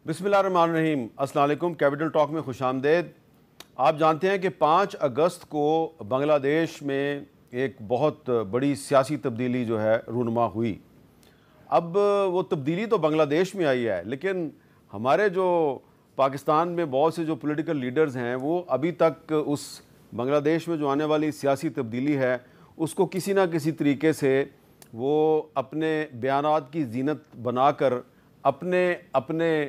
بسم اللہ الرحمن الرحیم۔ السلام علیکم، کیپٹل ٹاک میں خوش آمدید۔ آپ جانتے ہیں کہ 5 اگست کو بنگلہ دیش میں ایک بہت بڑی سیاسی تبدیلی جو ہے رونما ہوئی۔ اب وہ تبدیلی تو بنگلہ دیش میں آئی ہے، لیکن ہمارے جو پاکستان میں بہت سے جو پولیٹیکل لیڈرز ہیں وہ ابھی تک اس بنگلہ دیش میں جو آنے والی سیاسی تبدیلی ہے اس کو کسی نہ کسی طریقے سے وہ اپنے بیانات کی زینت بنا کر اپنے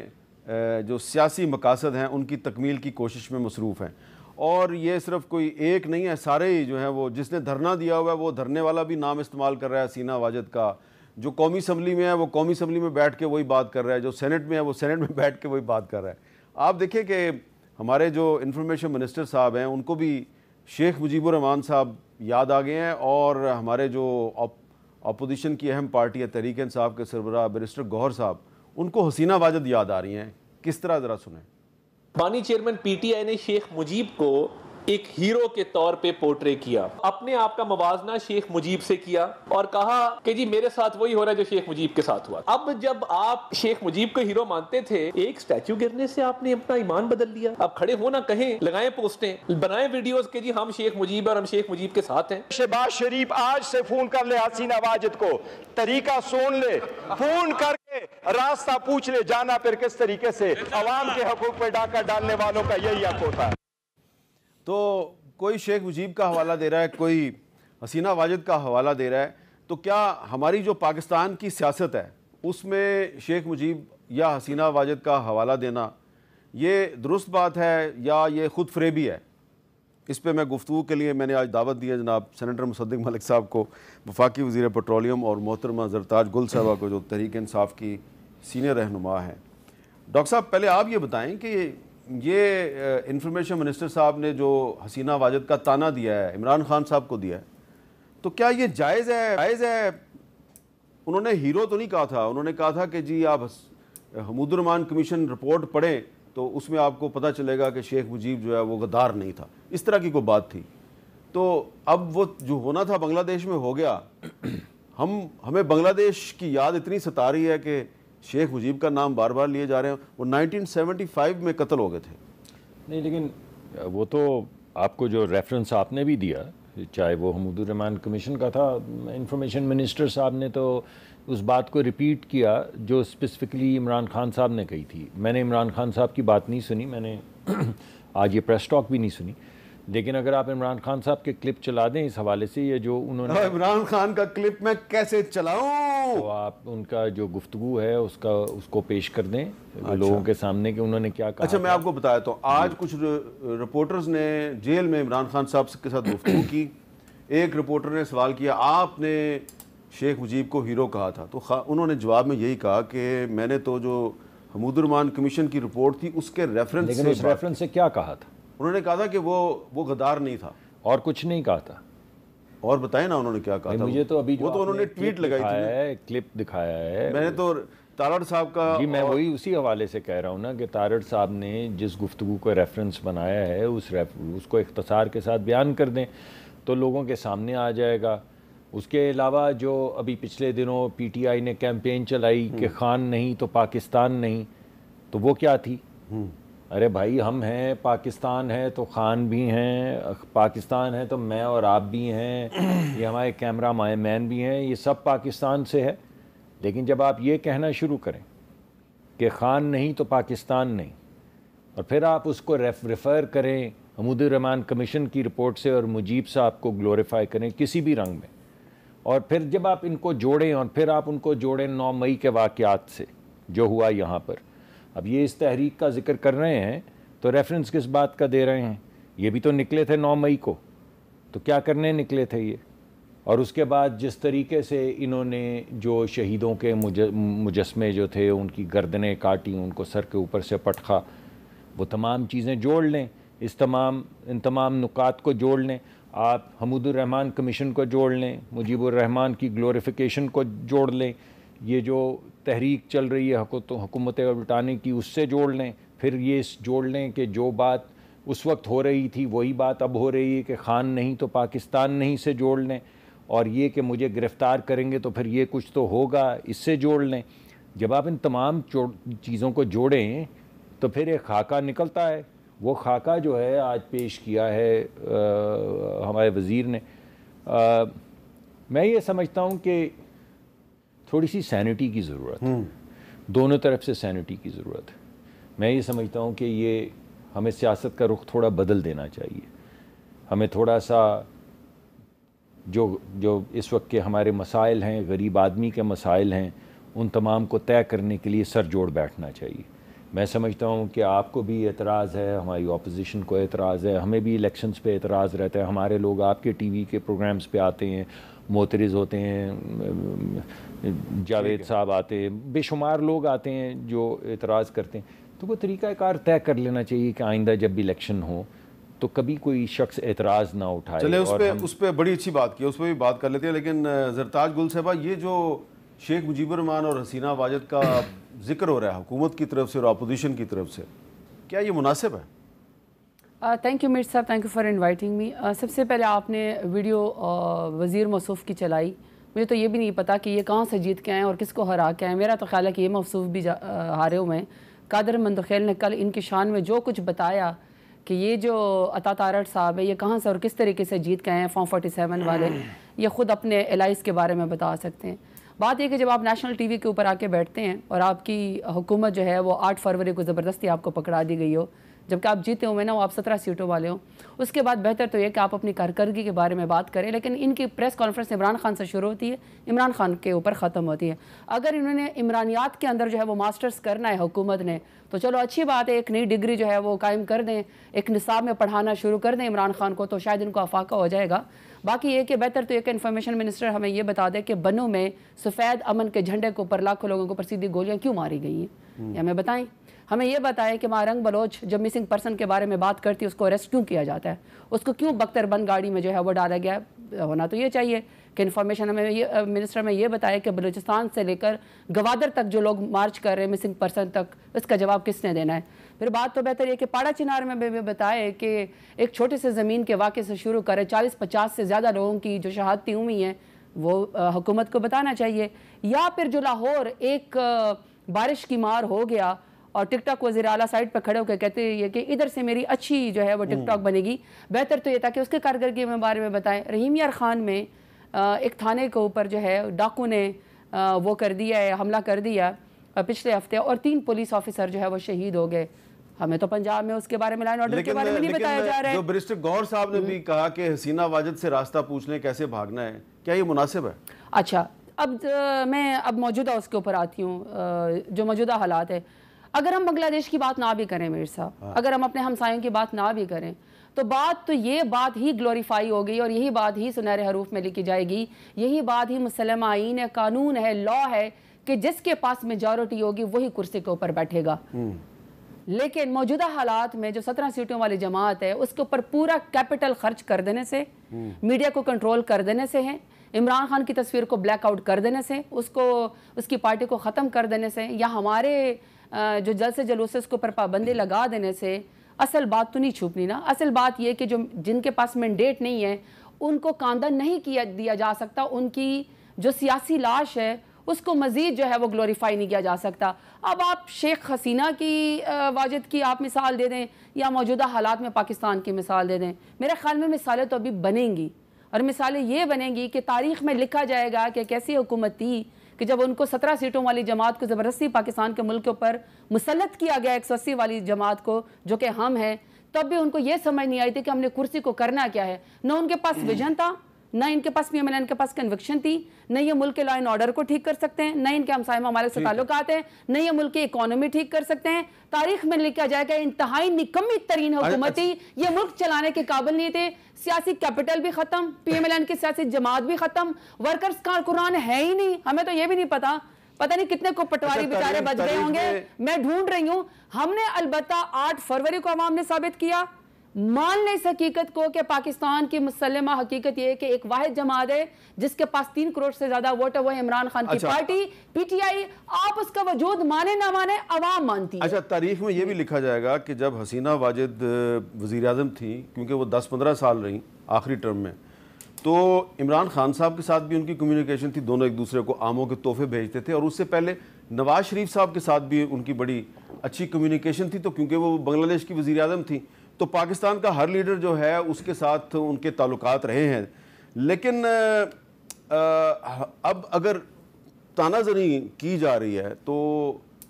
جو سیاسی مقاصد ہیں ان کی تکمیل کی کوشش میں مصروف ہیں۔ اور یہ صرف کوئی ایک نہیں ہے، سارے ہی جو ہیں وہ جس نے دھرنا دیا ہوا ہے وہ دھرنے والا بھی نام استعمال کر رہا ہے حسینہ واجد کا، جو قومی اسمبلی میں ہے وہ قومی اسمبلی میں بیٹھ کے وہی بات کر رہا ہے، جو سینٹ میں ہے وہ سینٹ میں بیٹھ کے وہی بات کر رہا ہے۔ آپ دیکھیں کہ ہمارے جو انفارمیشن منسٹر صاحب ہیں ان کو بھی شیخ مجیب الرحمان صاحب یاد آ گئے ہیں، اور ہمارے جو اپوزیشن کی اہم پارٹی ہے تحریک انصاف کے سربراہ بیرسٹر گوہر صاحب، ان کو حسینہ واجد یاد آ رہی ہیں۔ کس طرح ذرا سنیں۔ بانی چیئرمین پی ٹی آئی نے شیخ مجیب کو ایک ہیرو کے طور پہ پورٹرے کیا، اپنے آپ کا موازنہ شیخ مجیب سے کیا اور کہا کہ جی میرے ساتھ وہی ہو رہا ہے جو شیخ مجیب کے ساتھ ہوا۔ اب جب آپ شیخ مجیب کو ہیرو مانتے تھے، ایک سٹیچو گرنے سے آپ نے اپنا ایمان بدل لیا۔ اب کھڑے ہونا کہیں، لگائیں پوسٹیں، بنائیں ویڈیوز کہ جی ہم شیخ مجیب اور ہم شیخ مجیب کے ساتھ ہیں۔ شہباز شریف آج سے فون کر لے حسینہ واجد کو، طریقہ سن لے، فون کر کے راستہ پوچھ لے جانا پھر کس طریقے سے۔ عوام کے حقوق پہ ڈاکہ ڈالنے والوں کا یہی حق ہوتا ہے۔ تو کوئی شیخ مجیب کا حوالہ دے رہا ہے، کوئی حسینہ واجد کا حوالہ دے رہا ہے، تو کیا ہماری جو پاکستان کی سیاست ہے اس میں شیخ مجیب یا حسینہ واجد کا حوالہ دینا یہ درست بات ہے یا یہ خود فریبی ہے؟ اس پہ میں گفتگو کے لیے میں نے آج دعوت دی ہے جناب سینیٹر مصدق ملک صاحب کو، وفاقی وزیر پیٹرولیم، اور محترمہ زرتاج گل صاحبہ کو جو تحریک انصاف کی سینئر رہنما ہے۔ ڈاکٹر صاحب پہلے آپ یہ بتائیں کہ یہ انفارمیشن منسٹر صاحب نے جو حسینہ واجد کا تانا دیا ہے، عمران خان صاحب کو دیا ہے، تو کیا یہ جائز ہے؟ انہوں نے ہیرو تو نہیں کہا تھا، انہوں نے کہا تھا کہ جی آپ حمود الرحمان کمیشن رپورٹ پڑھیں تو اس میں آپ کو پتہ چلے گا کہ شیخ مجیب جو ہے وہ غدار نہیں تھا، اس طرح کی کوئی بات تھی۔ تو اب وہ جو ہونا تھا بنگلہ دیش میں ہو گیا۔ ہمیں بنگلہ دیش کی یاد اتنی ستا رہی ہے کہ شیخ مجیب کا نام بار بار لیے جا رہے ہیں، وہ 1975 میں قتل ہو گئے تھے۔ نہیں، لیکن وہ تو آپ کو جو ریفرنس آپ نے بھی دیا، چاہے وہ حمود الرحمان کمیشن کا تھا، انفارمیشن منسٹر صاحب نے تو اس بات کو ریپیٹ کیا جو اسپیسیفکلی عمران خان صاحب نے کہی تھی۔ میں نے عمران خان صاحب کی بات نہیں سنی، میں نے آج یہ پریس ٹاک بھی نہیں سنی، لیکن اگر آپ عمران خان صاحب کے کلپ چلا دیں اس حوالے سے، یہ جو انہوں نے عمران خان کا کلپ میں کیسے چلاؤں، تو آپ ان کا جو گفتگو ہے اس کو پیش کر دیں لوگوں کے سامنے کہ انہوں نے کیا کہا۔ اچھا میں آپ کو بتایا تو آج کچھ رپورٹرز نے جیل میں عمران خان صاحب کے ساتھ گفتگو کی۔ ایک رپورٹر نے سوال کیا آپ نے شیخ مجیب کو ہیرو کہا تھا، تو انہوں نے جواب میں یہی کہا کہ میں نے تو جو حمود الرحمان کمیشن کی رپورٹ تھی اس کے ریفرنس سے، لیکن اس ریفرنس سے کیا کہا تھا؟ انہوں نے کہا تھا کہ وہ غدار نہیں تھا، اور کچھ نہیں کہا تھا۔ اور بتائیں نا انہوں نے کیا کہا تھا؟ مجھے تو ابھی وہ تو انہوں نے ٹویٹ لگائی تھی، کلپ دکھایا ہے میں نے تو تارڑ صاحب کا، جی میں وہی اسی حوالے سے کہہ رہا ہوں نا کہ تارڑ صاحب نے جس گفتگو کو ریفرنس بنایا ہے اس کو اختصار کے ساتھ بیان کر دیں تو لوگوں کے سامنے آ جائے گا۔ اس کے علاوہ جو ابھی پچھلے دنوں پی ٹی آئی نے کیمپین چلائی کہ خان نہیں تو پاکستان نہیں، تو وہ کیا تھی؟ ارے بھائی ہم ہیں، پاکستان ہے تو خان بھی ہیں، پاکستان ہے تو میں اور آپ بھی ہیں، یہ ہمارے کیمرہ مین بھی ہیں، یہ سب پاکستان سے ہے۔ لیکن جب آپ یہ کہنا شروع کریں کہ خان نہیں تو پاکستان نہیں، اور پھر آپ اس کو ریفر کریں حمود الرحمان کمیشن کی رپورٹ سے اور مجیب صاحب کو گلوریفائی کریں کسی بھی رنگ میں، اور پھر جب آپ ان کو جوڑیں اور پھر آپ ان کو جوڑیں 9 مئی کے واقعات سے جو ہوا یہاں پر، اب یہ اس تحریک کا ذکر کر رہے ہیں تو ریفرنس کس بات کا دے رہے ہیں؟ یہ بھی تو نکلے تھے 9 مئی کو، تو کیا کرنے نکلے تھے یہ؟ اور اس کے بعد جس طریقے سے انہوں نے جو شہیدوں کے مجسمے جو تھے ان کی گردنیں کاٹی، ان کو سر کے اوپر سے پٹخا، وہ تمام چیزیں جوڑ لیں، ان تمام نکات کو جوڑ لیں، آپ حمود الرحمان کمیشن کو جوڑ لیں، مجیب الرحمان کی گلوریفیکیشن کو جوڑ لیں، یہ جو تحریک چل رہی ہے حکومت الٹانے کی اس سے جوڑ لیں، پھر یہ جوڑ لیں کہ جو بات اس وقت ہو رہی تھی وہی بات اب ہو رہی ہے کہ خان نہیں تو پاکستان نہیں سے جوڑ لیں، اور یہ کہ مجھے گرفتار کریں گے تو پھر یہ کچھ تو ہوگا، اس سے جوڑ لیں۔ جب آپ ان تمام چیزوں کو جوڑیں تو پھر ایک خاکہ نکلتا ہے. وہ خاکہ جو ہے آج پیش کیا ہے ہمارے وزیر نے, میں یہ سمجھتا ہوں کہ تھوڑی سی سینٹی کی ضرورت ہے, دونوں طرف سے سینٹی کی ضرورت ہے. میں یہ سمجھتا ہوں کہ یہ ہمیں سیاست کا رخ تھوڑا بدل دینا چاہیے. ہمیں تھوڑا سا جو اس وقت کے ہمارے مسائل ہیں, غریب آدمی کے مسائل ہیں, ان تمام کو طے کرنے کے لیے سر جوڑ بیٹھنا چاہیے. میں سمجھتا ہوں کہ آپ کو بھی اعتراض ہے, ہماری اپوزیشن کو اعتراض ہے, ہمیں بھی الیکشنز پہ اعتراض رہتا ہے. ہمارے لوگ آپ کے ٹی وی کے پروگرامز پہ آتے ہیں, معترض ہوتے ہیں, جاوید صاحب آتے ہیں, بے شمار لوگ آتے ہیں جو اعتراض کرتے ہیں. تو وہ طریقہ کار طے کر لینا چاہیے کہ آئندہ جب بھی الیکشن ہو تو کبھی کوئی شخص اعتراض نہ اٹھائے. چلے اس پہ بڑی اچھی بات کی, اس پہ بھی بات کر لیتے ہیں. لیکن زرتاج گل صاحبہ, یہ جو شیخ مجیب الرحمان اور حسینہ واجد کا ذکر ہو رہا ہے حکومت کی طرف سے اور اپوزیشن کی طرف سے, کیا یہ مناسب ہے؟ تھینک یو میر صاحب, thank you for inviting me. سب سے پہلے آپ نے ویڈیو وزیر موصوف کی چلائی. مجھے تو یہ بھی نہیں پتا کہ یہ کہاں سے جیت کے آئے اور کس کو ہرا کے آئے. میرا تو خیال ہے کہ یہ موصوف بھی ہارے ہوئے ہیں. قادر مندخیل نے کل ان کی شان میں جو کچھ بتایا کہ یہ جو عطا تارڑ صاحب ہے یہ کہاں سے اور کس طریقے سے جیت کے آئے ہیں, فارم 47 والے, یہ خود اپنے الائز کے بارے میں بتا سکتے ہیں. بات یہ کہ جب آپ نیشنل ٹی وی کے اوپر آ کے بیٹھتے ہیں اور آپ کی حکومت جو ہے وہ 8 فروری کو زبردستی آپ کو پکڑا دی گئی ہو, جبکہ آپ جیتے ہوئے نا وہ آپ 17 سیٹوں والے ہوں, اس کے بعد بہتر تو یہ کہ آپ اپنی کارکردگی کے بارے میں بات کریں. لیکن ان کی پریس کانفرنس عمران خان سے شروع ہوتی ہے, عمران خان کے اوپر ختم ہوتی ہے. اگر انہوں نے عمرانیات کے اندر جو ہے وہ ماسٹرز کرنا ہے حکومت نے, تو چلو اچھی بات ہے, ایک نئی ڈگری جو ہے وہ قائم کر دیں, ایک نصاب میں پڑھانا شروع کر دیں عمران خان کو, تو شاید ان کو افاقہ ہو جائے گا. باقی یہ کہ بہتر تو یہ کہ انفارمیشن منسٹر ہمیں یہ بتا دے کہ بنوں میں سفید امن کے جھنڈے کے اوپر لاکھوں لوگوں کو پر سیدھی گولیاں کیوں ماری گئی ہیں, یہ ہمیں بتائیں. ہمیں یہ بتائیں کہ مہارنگ بلوچ جب مسنگ پرسن کے بارے میں بات کرتی ہے اس کو اریسٹ کیوں کیا جاتا ہے, اس کو کیوں بختر بند گاڑی میں جو ہے وہ ڈالا گیا. ہونا تو یہ چاہیے کہ انفارمیشن ہمیں یہ منسٹر میں یہ بتائے کہ بلوچستان سے لے کر گوادر تک جو لوگ مارچ کر رہے ہیں مسنگ پرسن تک, اس کا جواب کس نے دینا ہے. پھر بات تو بہتر یہ کہ پاڑا چنار میں بھی بتائے کہ ایک چھوٹے سے زمین کے واقعے سے شروع کرے, 40-50 سے زیادہ لوگوں کی جو شہادتیں ہوئی ہیں وہ حکومت کو بتانا چاہیے. یا پھر جو لاہور ایک بارش کی مار ہو گیا اور ٹک ٹاک وزیر اعلیٰ سائٹ پہ کھڑے ہو کے کہتے ہیں کہ ادھر سے میری اچھی جو ہے وہ ٹک ٹاک بنے گی, بہتر تو یہ تھا کہ اس کے کارکردگی کے بارے میں بتائیں. رحیم یار خان میں ایک تھانے کے اوپر جو ہے ڈاکو نے وہ کر دیا ہے, حملہ کر دیا پچھلے ہفتے, اور 3 پولیس آفیسر جو ہے وہ شہید ہو گئے. ہمیں تو پنجاب میں اس کے بارے میں لائن آرڈر کے بارے میں نہیں بتایا جا رہا ہے. جو بیرسٹر گوہر صاحب نے بھی کہا کہ حسینہ واجد سے راستہ پوچھنے کیسے بھاگنا ہے, کیا یہ مناسب ہے؟ اچھا, میں موجودہ اس کے اوپر آتی ہوں, جو موجودہ حالات ہے. اگر ہم بنگلہ دیش کی بات نہ بھی کریں میر صاحب, اگر ہم اپنے ہمسایوں کی بات نہ بھی کریں, تو یہ بات ہی گلوریفائی ہو گئی اور یہی بات ہی سنہرے حروف میں لکھی جائے گی. یہی بات ہی مسلمہ آئین ہے, قانون ہے, لا ہے کہ جس کے پاس میجورٹی ہوگی وہی کرسی کے اوپر بیٹھے گا. لیکن موجودہ حالات میں جو 17 سیٹوں والی جماعت ہے اس کے اوپر پورا کیپٹل خرچ کر دینے سے, میڈیا کو کنٹرول کر دینے سے ہے, عمران خان کی تصویر کو بلیک آؤٹ کر دینے سے, اس کی پارٹی کو ختم کر دینے سے, یا ہمارے جو جلسے جلوسے اس کے اوپر پابندی لگا دینے سے اصل بات تو نہیں چھپنی نا. اصل بات یہ کہ جن کے پاس مینڈیٹ نہیں ہے ان کو کاندہ نہیں دیا جا سکتا, ان کی جو سیاسی لاش ہے اس کو مزید جو ہے وہ گلوریفائی نہیں کیا جا سکتا. اب آپ شیخ حسینہ کی واجد کی آپ مثال دے دیں یا موجودہ حالات میں پاکستان کی مثال دے دیں, میرے خیال میں مثالیں تو ابھی بنیں گی, اور مثالیں یہ بنیں گی کہ تاریخ میں لکھا جائے گا کہ کیسی حکومت تھی کہ جب ان کو 17 سیٹوں والی جماعت کو زبردستی پاکستان کے ملک کے اوپر مسلط کیا گیا 180 والی جماعت کو جو کہ ہم ہیں, تب بھی ان کو یہ سمجھ نہیں آئی تھی کہ ہم نے کرسی کو کرنا کیا ہے. نہ ان کے پاس ویژن تھا, نہ ان کے پاس PMLN کے پاس کنوکشن تھی, نہ یہ ملک کے لا اینڈ آرڈر کو ٹھیک کر سکتے ہیں, نہ ان کے ہمسائے ممالک سے تعلقات ہیں, نہ یہ ملک کی اکانومی ٹھیک کر سکتے ہیں. تاریخ میں لکھا جائے گا انتہائی نکمی ترین حکومت تھی, یہ ملک چلانے کے قابل نہیں تھے. سیاسی کیپٹل بھی ختم, PMLN کی سیاسی جماعت بھی ختم, ورکرز کارکنان ہے ہی نہیں. ہمیں تو یہ بھی نہیں پتہ نہیں کتنے کو پٹواری بیچارے بچ گئے ہوں گے, میں ڈھونڈ رہی ہوں. ہم نے البتہ 8 فروری کو عوام نے ثابت کیا, مان لیں اس حقیقت کو کہ پاکستان کی مسلمہ حقیقت یہ ہے کہ ایک واحد جماعت ہے جس کے پاس 3 کروڑ سے زیادہ ووٹ ہے, وہ ہے عمران خان کی پارٹی PTI. آپ اس کا وجود مانے نہ مانے عوام مانتی ہے. اچھا, تاریخ میں یہ بھی لکھا جائے گا کہ جب حسینہ واجد وزیر اعظم تھی, کیونکہ وہ 10-15 سال رہیں آخری ٹرم میں, تو عمران خان صاحب کے ساتھ بھی ان کی کمیونیکیشن تھی, دونوں ایک دوسرے کو آموں کے تحفے بھیجتے تھے, اور اس سے پہلے نواز شریف صاحب کے ساتھ بھی ان کی بڑی اچھی کمیونیکیشن تھی، تو کیونکہ وہ بنگلہ دیش کی وزیر اعظم تھی تو پاکستان کا ہر لیڈر جو ہے اس کے ساتھ ان کے تعلقات رہے ہیں. لیکن اب اگر تانا زنی کی جا رہی ہے تو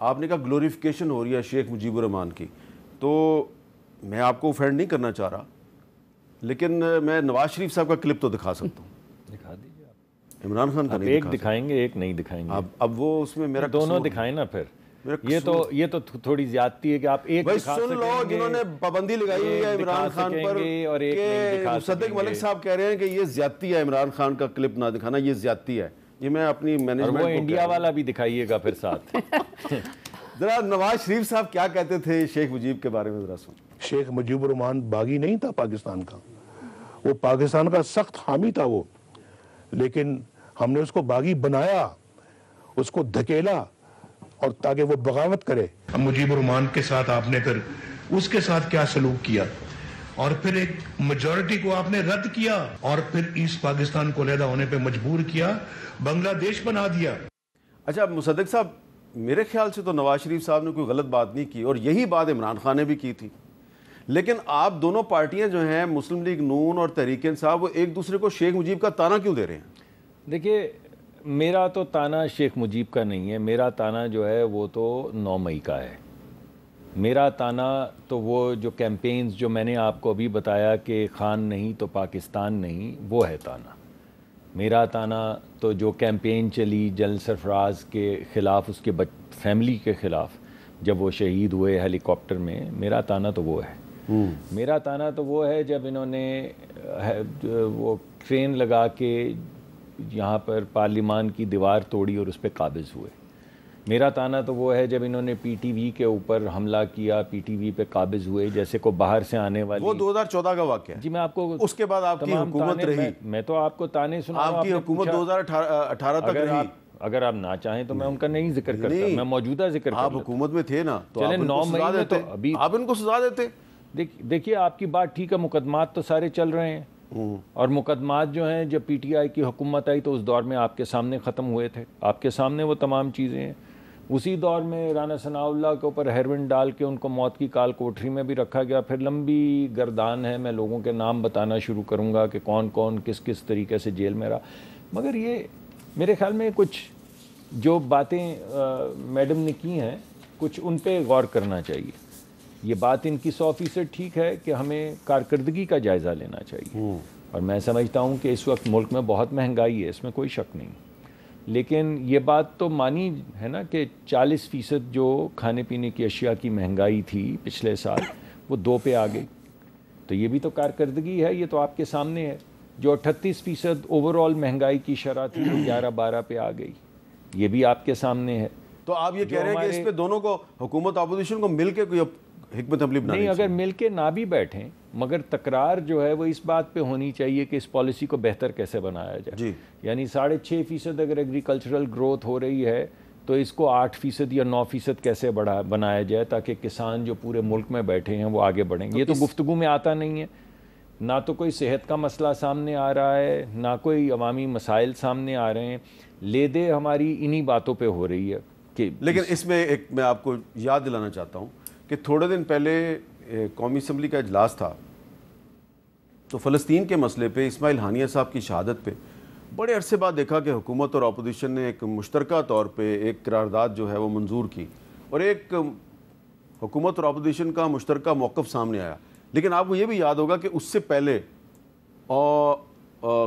آپ نے کہا گلوریفیکیشن ہو رہی ہے شیخ مجیب الرحمان کی، تو میں آپ کو اوفینڈ نہیں کرنا چاہ رہا لیکن میں نواز شریف صاحب کا کلپ تو دکھا سکتا ہوں. دکھا دیجیے آپ. عمران خان کا نہیں ایک دکھائیں گے ایک نہیں دکھائیں گے. اب وہ اس میں میرا دونوں دکھائیں نا پھر. یہ تو تھوڑی زیادتی ہے کہ آپ ایک دکھا سن لو. جنہوں نے پابندی لگائی ہوئی ہے عمران خان پر کہ مصدق ملک صاحب کہہ رہے ہیں کہ یہ زیادتی ہے عمران خان کا کلپ نہ دکھانا، یہ زیادتی ہے. یہ میں اپنی مینجمنٹ کو انڈیا والا بھی دکھائیے گا پھر ساتھ. ذرا نواز شریف صاحب کیا کہتے تھے شیخ مجیب کے بارے میں ذرا سن. شیخ مجیب الرحمان باغی نہیں تھا پاکستان کا، وہ پاکستان کا سخت حامی تھا وہ، لیکن ہم نے اس کو باغی بنایا، اس کو دھکیلا اور تاکہ وہ بغاوت کرے. مجیب الرحمان کے ساتھ آپ نے پھر اس کے ساتھ کیا سلوک کیا، اور پھر ایک میجورٹی کو آپ نے رد کیا اور پھر ایسٹ پاکستان کو علیحدہ ہونے پہ مجبور کیا، بنگلہ دیش بنا دیا. اچھا مصدق صاحب، میرے خیال سے تو نواز شریف صاحب نے کوئی غلط بات نہیں کی اور یہی بات عمران خان نے بھی کی تھی، لیکن آپ دونوں پارٹیاں جو ہیں مسلم لیگ نون اور تحریک انصاف وہ ایک دوسرے کو شیخ مجیب کا تانا کیوں دے رہے ہیں؟ دیکھیے میرا تو تانا شیخ مجیب کا نہیں ہے، میرا تانا جو ہے وہ تو 9 مئی کا ہے. میرا تانا تو وہ جو کیمپینز جو میں نے آپ کو ابھی بتایا کہ خان نہیں تو پاکستان نہیں، وہ ہے تانا. میرا تانا تو جو کیمپین چلی جنرل سرفراز کے خلاف، اس کے فیملی کے خلاف جب وہ شہید ہوئے ہیلی کاپٹر میں، میرا تانا تو وہ ہے. میرا تانا تو وہ ہے جب انہوں نے وہ ٹرین لگا کے یہاں پر پارلیمان کی دیوار توڑی اور اس پہ قابض ہوئے. میرا تانا تو وہ ہے جب انہوں نے پی ٹی وی کے اوپر حملہ کیا، پی ٹی وی پہ قابض ہوئے جیسے کو باہر سے آنے والی. وہ 2014 کا واقعہ ہے. جی میں آپ کو اس کے بعد آپ کی حکومت رہی. میں تو آپ کو تانے سنا. آپ کی حکومت 2018 تک رہی. اگر آپ نہ چاہیں تو میں ان کا نہیں ذکر کرتا، میں موجودہ ذکر کرتا. آپ حکومت میں تھے نا تو چلیں 9 مئی میں تو ابھی آپ ان کو سزا دیتے. دیکھیے آپ کی بات ٹھیک ہے، مقدمات تو سارے چل رہے ہیں اور مقدمات جو ہیں جب پی ٹی آئی کی حکومت آئی تو اس دور میں آپ کے سامنے ختم ہوئے تھے، آپ کے سامنے وہ تمام چیزیں ہیں. اسی دور میں رانا ثناء اللہ کے اوپر ہیروئن ڈال کے ان کو موت کی کال کوٹری میں بھی رکھا گیا. پھر لمبی گردان ہے، میں لوگوں کے نام بتانا شروع کروں گا کہ کون کون کس کس طریقے سے جیل میں رہا. مگر یہ میرے خیال میں کچھ جو باتیں میڈم نے کی ہیں کچھ ان پہ غور کرنا چاہیے. یہ بات ان کی 100% ٹھیک ہے کہ ہمیں کارکردگی کا جائزہ لینا چاہیے اور میں سمجھتا ہوں کہ اس وقت ملک میں بہت مہنگائی ہے، اس میں کوئی شک نہیں. لیکن یہ بات تو مانی ہے نا کہ 40% جو کھانے پینے کی اشیاء کی مہنگائی تھی پچھلے سال وہ 2 پہ آ گئی. تو یہ بھی تو کارکردگی ہے، یہ تو آپ کے سامنے ہے. جو 38% اوور آل مہنگائی کی شرح تھی وہ 11-12 پہ آ گئی، یہ بھی آپ کے سامنے ہے. تو آپ یہ کہہ رہے ہیں کہ اس پہ دونوں کو حکومت اپوزیشن کو مل کے کوئی حکمت عملی بنانی نہیں، اگر مل کے نہ بھی بیٹھیں مگر تکرار جو ہے وہ اس بات پہ ہونی چاہیے کہ اس پالیسی کو بہتر کیسے بنایا جائے. جی. یعنی 6.5% اگر ایگریکلچرل گروتھ ہو رہی ہے تو اس کو 8% یا 9% کیسے بنایا جائے تاکہ کسان جو پورے ملک میں بیٹھے ہیں وہ آگے بڑھیں. یہ تو گفتگو میں آتا نہیں ہے. نہ تو کوئی صحت کا مسئلہ سامنے آ رہا ہے، نہ کوئی عوامی مسائل سامنے آ رہے ہیں. لے دے ہماری انہی باتوں پہ ہو رہی ہے. لیکن اس میں ایک میں آپ کو یاد دلانا چاہتا ہوں کہ تھوڑے دن پہلے قومی اسمبلی کا اجلاس تھا تو فلسطین کے مسئلے پہ اسماعیل ہانیہ صاحب کی شہادت پہ بڑے عرصے بعد دیکھا کہ حکومت اور اپوزیشن نے ایک مشترکہ طور پہ ایک قرارداد جو ہے وہ منظور کی اور ایک حکومت اور اپوزیشن کا مشترکہ موقف سامنے آیا. لیکن آپ کو یہ بھی یاد ہوگا کہ اس سے پہلے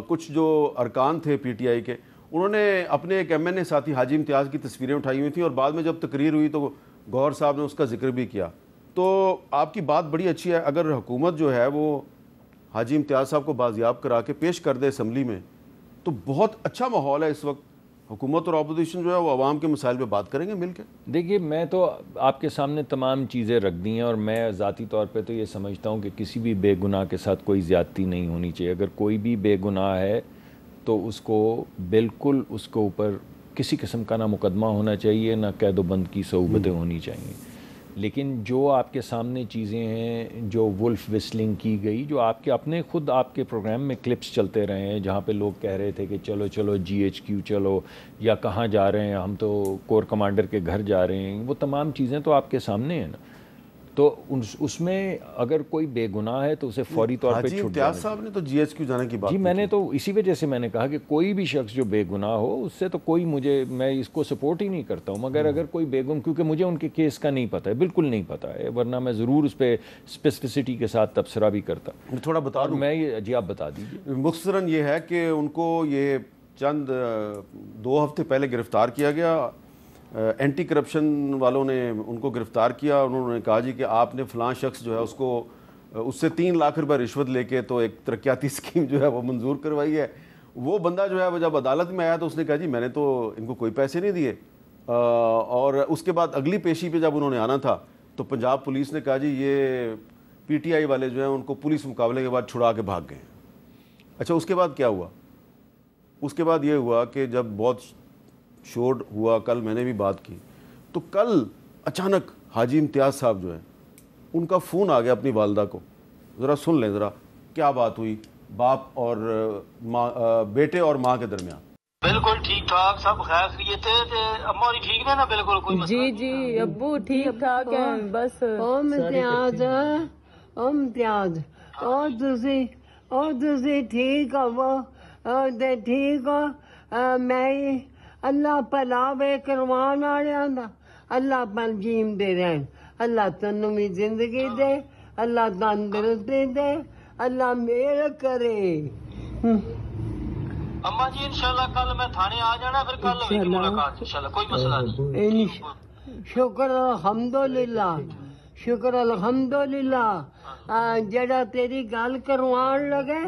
کچھ جو ارکان تھے پی ٹی آئی کے انہوں نے اپنے ایک ایم این اے ساتھی حاجی امتیاز کی تصویریں اٹھائی ہوئی تھیں اور بعد میں جب تقریر ہوئی تو گوہر صاحب نے اس کا ذکر بھی کیا. تو آپ کی بات بڑی اچھی ہے، اگر حکومت جو ہے وہ حاجی امتیاز صاحب کو بازیاب کرا کے پیش کر دے اسمبلی میں تو بہت اچھا ماحول ہے اس وقت. حکومت اور اپوزیشن جو ہے وہ عوام کے مسائل پہ بات کریں گے مل کے. دیکھیے میں تو آپ کے سامنے تمام چیزیں رکھ دی ہیں اور میں ذاتی طور پہ تو یہ سمجھتا ہوں کہ کسی بھی بے گناہ کے ساتھ کوئی زیادتی نہیں ہونی چاہیے. اگر کوئی بھی بے گناہ ہے تو اس کو بالکل اس کے اوپر کسی قسم کا نہ مقدمہ ہونا چاہیے نہ قید و بند کی صعوبتیں ہونی چاہیے. لیکن جو آپ کے سامنے چیزیں ہیں جو ولف وسلنگ کی گئی، جو آپ کے اپنے خود آپ کے پروگرام میں کلپس چلتے رہے ہیں جہاں پہ لوگ کہہ رہے تھے کہ چلو چلو GHQ چلو، یا کہاں جا رہے ہیں ہم تو کور کمانڈر کے گھر جا رہے ہیں، وہ تمام چیزیں تو آپ کے سامنے ہیں نا. تو اس میں اگر کوئی بے گناہ ہے تو اسے فوری طور پہ چھوٹ امتیاز صاحب نے تو GHQ جانے کی بات جی میں نے تو اسی وجہ سے میں نے کہا کہ کوئی بھی شخص جو بے گناہ ہو اس سے تو کوئی میں اس کو سپورٹ ہی نہیں کرتا ہوں، مگر اگر کوئی بے گناہ، کیونکہ مجھے ان کے کیس کا نہیں پتہ ہے، بالکل نہیں پتہ ہے، ورنہ میں ضرور اس پہ اسپیسیفسٹی کے ساتھ تبصرہ بھی کرتا. تھوڑا بتا دوں جی آپ بتا دیجیے. مختصراً یہ ہے کہ ان کو یہ چند 2 ہفتے پہلے گرفتار کیا گیا. اینٹی کرپشن والوں نے ان کو گرفتار کیا. انہوں نے کہا جی کہ آپ نے فلاں شخص جو ہے اس سے 3 لاکھ روپے رشوت لے کے تو ایک ترقیاتی اسکیم جو ہے وہ منظور کروائی ہے. وہ بندہ جو ہے وہ جب عدالت میں آیا تو اس نے کہا جی میں نے تو ان کو کوئی پیسے نہیں دیے. اور اس کے بعد اگلی پیشی پہ جب انہوں نے آنا تھا تو پنجاب پولیس نے کہا جی یہ PTI والے جو ہیں ان کو پولیس مقابلے کے بعد چھڑا کے بھاگ گئے. اچھا اس کے بعد کیا ہوا؟ اس کے بعد یہ ہوا کہ جب بہت شور ہوا، کل میں نے بھی بات کی، تو کل اچانک حاجی امتیاز صاحب جو ہیں ان کا فون آ گیا اپنی والدہ کو. ذرا سن لیں ذرا کیا بات ہوئی باپ اور ماں، بیٹے اور ماں کے درمیان. بالکل ٹھیک ٹھاک سب خیر خیریت ہے. اماں ٹھیک ہے نا؟ بالکل کوئی مسئلہ جی جی ابو ٹھیک ٹھاک ہے. بس امتیاز اور تسی ٹھیک ہو؟ ٹھیک ہو؟ میں اللہ پلاوے کروان والےاں دا، اللہ پر جیم دے رہن، اللہ تنوں بھی زندگی دے، اللہ تندرستی دے، اللہ میل کرے. اماں جی انشاءاللہ کل میں تھانے آ جانا، پھر کل ہوگی ملاقات انشاءاللہ، کوئی مسئلہ نہیں. شکر الحمدللہ، شکر الحمدللہ. جڑا تیری گل کروان لگے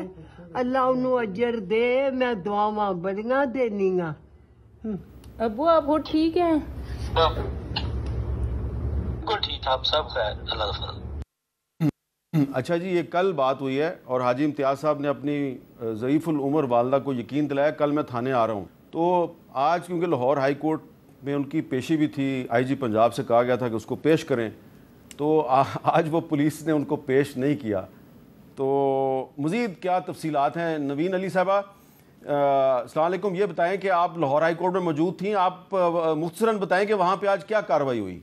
اللہ انہوں اجر دے، میں دعاواں بڑیاں دینیاں. ابو آپ وہ ٹھیک ہیں؟ بالکل ٹھیک ٹھاک سب خیر، اللہ کا فضل. اچھا جی یہ کل بات ہوئی ہے اور حاجی امتیاز صاحب نے اپنی ضعیف العمر والدہ کو یقین دلایا کل میں تھانے آ رہا ہوں. تو آج کیونکہ لاہور ہائی کورٹ میں ان کی پیشی بھی تھی، IG پنجاب سے کہا گیا تھا کہ اس کو پیش کریں، تو آج وہ پولیس نے ان کو پیش نہیں کیا. تو مزید کیا تفصیلات ہیں؟ نوین علی صاحبہ السلام علیکم، یہ بتائیں کہ آپ لاہور ہائی کورٹ میں موجود تھیں، آپ مختصراً بتائیں کہ وہاں پہ آج کیا کارروائی ہوئی؟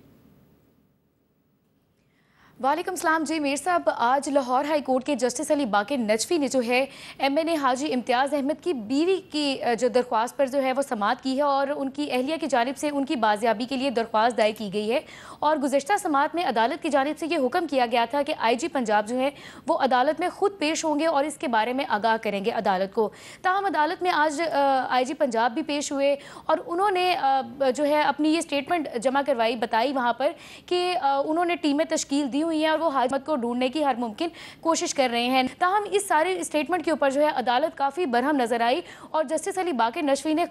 وعلیکم السلام. جی میر صاحب، آج لاہور ہائی کورٹ کے جسٹس علی باقر نجفی نے جو ہے MNA حاجی امتیاز احمد کی بیوی کی جو درخواست پر جو ہے وہ سماعت کی ہے اور ان کی اہلیہ کی جانب سے ان کی بازیابی کے لیے درخواست دائر کی گئی ہے. اور گزشتہ سماعت میں عدالت کی جانب سے یہ حکم کیا گیا تھا کہ IG پنجاب جو ہے وہ عدالت میں خود پیش ہوں گے اور اس کے بارے میں آگاہ کریں گے عدالت کو. تاہم عدالت میں آج IG پنجاب بھی پیش ہوئے اور انہوں نے جو ہے اپنی یہ سٹیٹمنٹ جمع کروائی، بتائی وہاں پر کہ انہوں نے ٹیمیں تشکیل دی ہوئی ہیں اور وہ حاجی کو ڈھونڈنے کی ہر ممکن کوشش کر رہے ہیں. تاہم اس سارے اسٹیٹمنٹ کے اوپر جو ہے عدالت کافی برہم نظر آئی اور جسٹس علی باقر نجفی نے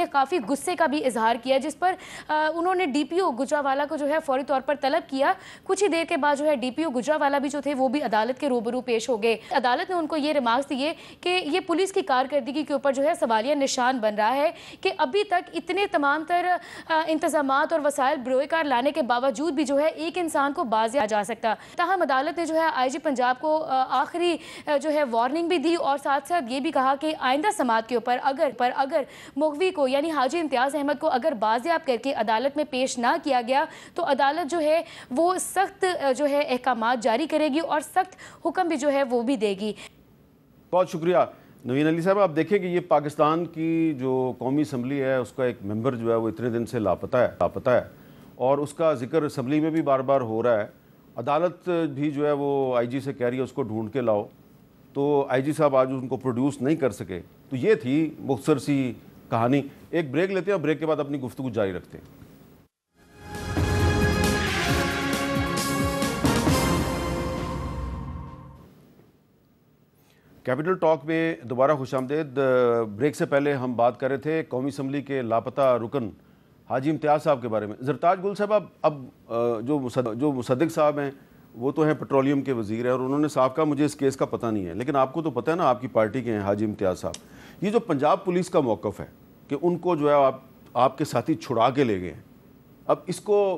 کافی غصے کا بھی اظہار کیا، جس پر انہوں نے DPO گجرانوالہ کو جو ہے فوری طور پر طلب کیا. کچھ ہی دیر کے بعد جو ہے DPO گجرانوالہ بھی جو تھے وہ بھی عدالت کے روبرو پیش ہو گئے. عدالت نے ان کو یہ ریمارکس دیے کہ یہ پولیس کی کارکردگی کے اوپر جو ہے سوالیہ نشان بن رہا ہے کہ ابھی تک اتنے تمام تر انتظامات اور وسائل بروئے کار لانے کے باوجود بھی جو ہے ایک انسان کو باز جا سکتا. تاہم عدالت نے جو ہے IG پنجاب کو آخری جو ہے وارننگ بھی دی اور ساتھ ساتھ یہ بھی کہا کہ آئندہ سماعت کے اوپر اگر مغوی کو یعنی حاجی امتیاز احمد کو اگر بازیاب کر کے عدالت میں پیش نہ کیا گیا تو عدالت جو ہے وہ سخت جو ہے احکامات جاری کرے گی اور سخت حکم بھی جو ہے وہ بھی دے گی. بہت شکریہ نوین علی صاحب. آپ دیکھیں کہ یہ پاکستان کی جو قومی اسمبلی ہے اس کا ایک ممبر جو ہے وہ اتنے دن سے لاپتہ ہے اور اس کا ذکر اسمبلی میں بھی بار بار ہو رہا ہے. عدالت بھی جو ہے وہ IG سے کہہ رہی ہے اس کو ڈھونڈ کے لاؤ، تو IG صاحب آج ان کو پروڈیوس نہیں کر سکے. تو یہ تھی مختصر سی کہانی. ایک بریک لیتے ہیں اور بریک کے بعد اپنی گفتگو جاری رکھتے ہیں. کیپٹل ٹاک میں دوبارہ خوش آمدید. بریک سے پہلے ہم بات کر رہے تھے قومی اسمبلی کے لاپتہ رکن حاجی امتیاز صاحب کے بارے میں. زرتاج گل صاحب اب جو مصدق صاحب ہیں وہ تو ہیں پیٹرولیم کے وزیر ہیں اور انہوں نے صاف کہا مجھے اس کیس کا پتہ نہیں ہے، لیکن آپ کو تو پتہ ہے نا آپ کی پارٹی کے ہیں حاجی امتیاز صاحب. یہ جو پنجاب پولیس کا موقف ہے کہ ان کو جو ہے آپ کے ساتھی چھڑا کے لے گئے ہیں، اب اس کو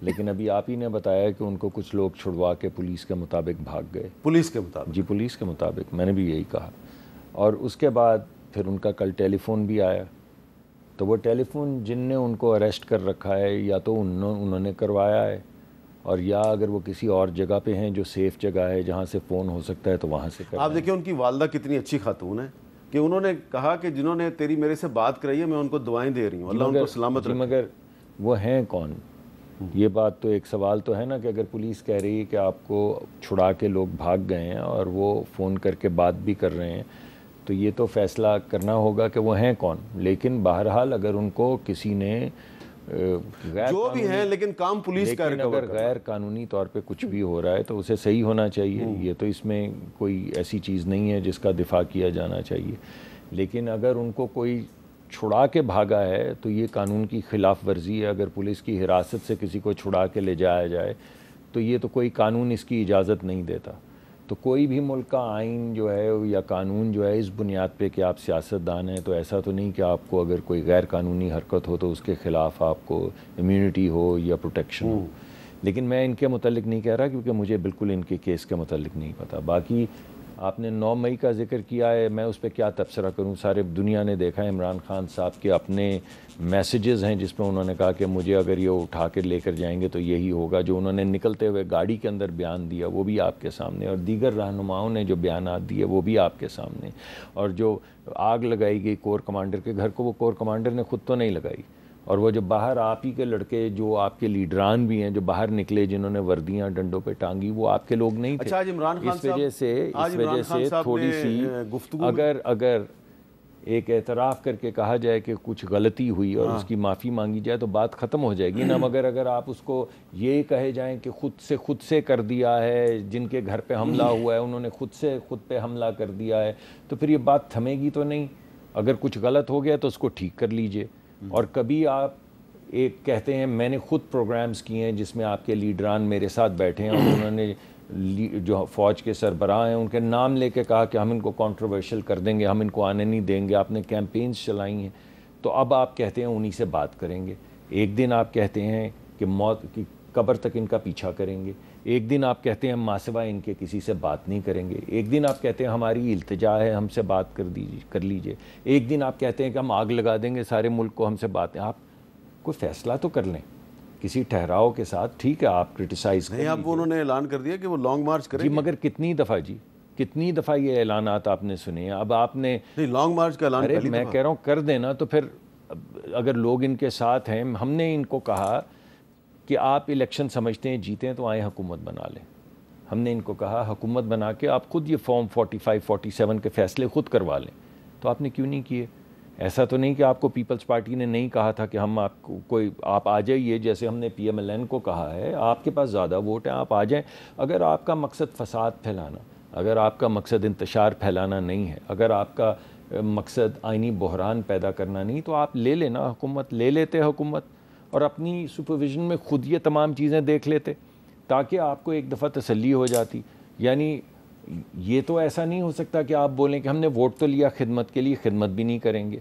لیکن ابھی آپ ہی نے بتایا کہ ان کو کچھ لوگ چھڑوا کے پولیس کے مطابق بھاگ گئے. پولیس کے مطابق؟ جی پولیس کے مطابق، میں نے بھی یہی کہا. اور اس کے بعد پھر ان کا کل ٹیلی فون بھی آیا، تو وہ ٹیلی فون جن نے ان کو اریسٹ کر رکھا ہے یا تو انہوں نے کروایا ہے، اور یا اگر وہ کسی اور جگہ پہ ہیں جو سیف جگہ ہے جہاں سے فون ہو سکتا ہے تو وہاں سے کروایا. آپ دیکھیں ان کی والدہ کتنی اچھی خاتون ہے کہ انہوں نے کہا کہ جنہوں نے تیری میرے سے بات کرائی ہے میں ان کو دعائیں دے رہی ہوں، اللہ ان کو سلامت رکھے. مگر وہ ہیں کون؟ یہ بات تو ایک سوال تو ہے نا کہ اگر پولیس کہہ رہی ہے کہ آپ کو چھڑا کے لوگ بھاگ گئے ہیں اور وہ فون کر کے بات بھی کر رہے ہیں، تو یہ تو فیصلہ کرنا ہوگا کہ وہ ہیں کون. لیکن بہرحال اگر ان کو کسی نے جو بھی ہیں، لیکن کام پولیس کا اگر غیر قانونی طور پہ کچھ بھی ہو رہا ہے تو اسے صحیح ہونا چاہیے. یہ تو اس میں کوئی ایسی چیز نہیں ہے جس کا دفاع کیا جانا چاہیے. لیکن اگر ان کو کوئی چھڑا کے بھاگا ہے تو یہ قانون کی خلاف ورزی ہے. اگر پولیس کی حراست سے کسی کو چھڑا کے لے جایا جائے تو یہ تو کوئی قانون اس کی اجازت نہیں دیتا. تو کوئی بھی ملک کا آئین جو ہے یا قانون جو ہے اس بنیاد پہ کہ آپ سیاستدان ہیں تو ایسا تو نہیں کہ آپ کو اگر کوئی غیر قانونی حرکت ہو تو اس کے خلاف آپ کو امیونٹی ہو یا پروٹیکشن ہو. لیکن میں ان کے متعلق نہیں کہہ رہا کیونکہ مجھے بالکل ان کے کیس کے متعلق نہیں پتہ. باقی آپ نے 9 مئی کا ذکر کیا ہے، میں اس پہ کیا تبصرہ کروں. سارے دنیا نے دیکھا ہے عمران خان صاحب کے اپنے میسیجز ہیں جس میں انہوں نے کہا کہ مجھے اگر یہ اٹھا کے لے کر جائیں گے تو یہی ہوگا. جو انہوں نے نکلتے ہوئے گاڑی کے اندر بیان دیا وہ بھی آپ کے سامنے، اور دیگر رہنماؤں نے جو بیانات دیے وہ بھی آپ کے سامنے. اور جو آگ لگائی گئی کور کمانڈر کے گھر کو، وہ کور کمانڈر نے خود تو نہیں لگائی. اور وہ جو باہر آپ ہی کے لڑکے جو آپ کے لیڈران بھی ہیں جو باہر نکلے جنہوں نے وردیاں ڈنڈوں پہ ٹانگی، وہ آپ کے لوگ نہیں تھے. اچھا، آج عمران خان اس وجہ سے تھوڑی سی اگر ایک اعتراف کر کے کہا جائے کہ کچھ غلطی ہوئی اور اس کی معافی مانگی جائے تو بات ختم ہو جائے گی نا. مگر اگر آپ اس کو یہ کہے جائیں کہ خود سے کر دیا ہے، جن کے گھر پہ حملہ ہوا ہے انہوں نے خود پہ حملہ کر دیا ہے، تو پھر یہ بات تھمے گی تو نہیں. اگر کچھ غلط ہو گیا تو اس کو ٹھیک کر لیجئے. اور کبھی آپ ایک کہتے ہیں میں نے خود پروگرامز کیے ہیں جس میں آپ کے لیڈران میرے ساتھ بیٹھے ہیں اور انہوں نے جو فوج کے سربراہ ہیں ان کے نام لے کے کہا کہ ہم ان کو کنٹروورشل کر دیں گے، ہم ان کو آنے نہیں دیں گے. آپ نے کیمپینز چلائی ہیں، تو اب آپ کہتے ہیں انہی سے بات کریں گے. ایک دن آپ کہتے ہیں کہ موت کی قبر تک ان کا پیچھا کریں گے. ایک دن آپ کہتے ہیں ماں سوائے ان کے کسی سے بات نہیں کریں گے. ایک دن آپ کہتے ہیں ہماری التجا ہے ہم سے بات کر لیجئے. ایک دن آپ کہتے ہیں کہ ہم آگ لگا دیں گے سارے ملک کو ہم سے باتیں. آپ کوئی فیصلہ تو کر لیں کسی ٹھہراؤ کے ساتھ. ٹھیک ہے آپ کرٹیسائز کریں. نہیں، اب انہوں نے اعلان کر دیا کہ وہ لانگ مارچ کریں گے. مگر کتنی دفعہ یہ اعلانات آپ نے سنے ہیں؟ اب آپ نے لانگ مارچ کا اعلان میں کہہ رہا ہوں کر دینا. تو پھر اگر لوگ ان کے ساتھ ہیں، ہم نے ان کو کہا کہ آپ الیکشن سمجھتے ہیں جیتے ہیں تو آئیں حکومت بنا لیں. ہم نے ان کو کہا حکومت بنا کے آپ خود یہ فارم 45 47 کے فیصلے خود کروا لیں. تو آپ نے کیوں نہیں کیے؟ ایسا تو نہیں کہ آپ کو پیپلز پارٹی نے نہیں کہا تھا کہ ہم آپ آ جائیے، جیسے ہم نے پی ایم ایل این کو کہا ہے آپ کے پاس زیادہ ووٹ ہیں آپ آ جائیں. اگر آپ کا مقصد فساد پھیلانا، اگر آپ کا مقصد انتشار پھیلانا نہیں ہے، اگر آپ کا مقصد آئینی بحران پیدا کرنا نہیں، تو آپ لے لینا حکومت. لے لیتے حکومت اور اپنی سپرویژن میں خود یہ تمام چیزیں دیکھ لیتے تاکہ آپ کو ایک دفعہ تسلی ہو جاتی. یعنی یہ تو ایسا نہیں ہو سکتا کہ آپ بولیں کہ ہم نے ووٹ تو لیا خدمت کے لیے، خدمت بھی نہیں کریں گے.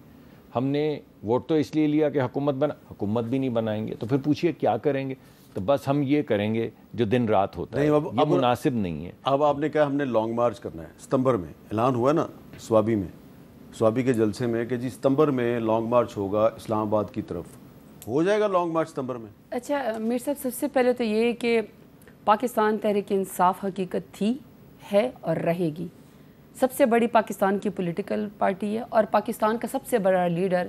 ہم نے ووٹ تو اس لیے لیا کہ حکومت بھی نہیں بنائیں گے. تو پھر پوچھئے کیا کریں گے؟ تو بس ہم یہ کریں گے جو دن رات ہوتا ہے. یہ مناسب نہیں ہے. اب آپ نے کہا ہم نے لانگ مارچ کرنا ہے. ستمبر میں اعلان ہوا نا سوابی کے جلسے میں کہ جی ستمبر میں لانگ مارچ ہوگا اسلام آباد کی طرف. ہو جائے گا لانگ مارچ ستمبر میں؟ اچھا میر صاحب، سب سے پہلے تو یہ کہ پاکستان تحریک انصاف حقیقت تھی، ہے اور رہے گی. سب سے بڑی پاکستان کی پولیٹیکل پارٹی ہے اور پاکستان کا سب سے بڑا لیڈر